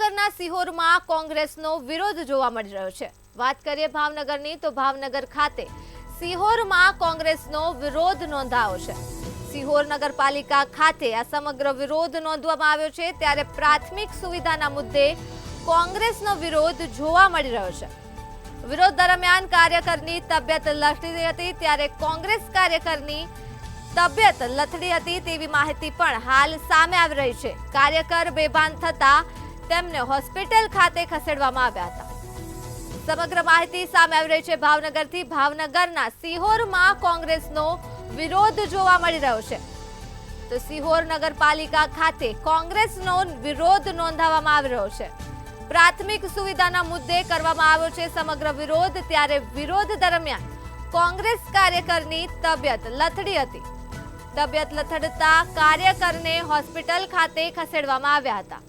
ભાવનગરના સિહોરમાં કોંગ્રેસનો વિરોધ જોવા મળી રહ્યો છે। વાત કરીએ ભાવનગરની તો ભાવનગર ખાતે સિહોરમાં કોંગ્રેસનો વિરોધ નોંધાયો છે। સિહોર નગરપાલિકા ખાતે આ સમગ્ર વિરોધ નોંધવામાં આવ્યો છે, ત્યારે પ્રાથમિક સુવિધાના મુદ્દે કોંગ્રેસનો વિરોધ જોવા મળી રહ્યો છે। વિરોધ દરમિયાન કાર્યકરની તબિયત લથડી હતી, ત્યારે કોંગ્રેસ કાર્યકરની તબિયત લથડી હતી તેવી માહિતી પણ હાલ સામે આવી રહી છે। કાર્યકર બેભાન થતા તેમને હોસ્પિટલ ખાતે ખસેડવામાં આવ્યા હતા। સમગ્ર માહિતી સામે આવી રહી છે ભાવનગરથી। ભાવનગરના સિહોરમાં કોંગ્રેસનો વિરોધ જોવા મળી રહ્યો છે, તો સિહોર નગરપાલિકા ખાતે કોંગ્રેસનો વિરોધ નોંધાવવામાં આવી રહ્યો છે। પ્રાથમિક સુવિધાના મુદ્દે કરવામાં આવ્યો છે સમગ્ર વિરોધ, ત્યારે વિરોધ દરમિયાન કોંગ્રેસ કાર્યકરની તબિયત લથડી હતી। તબિયત લથડતા કાર્યકરને હોસ્પિટલ ખાતે ખસેડવામાં આવ્યા હતા।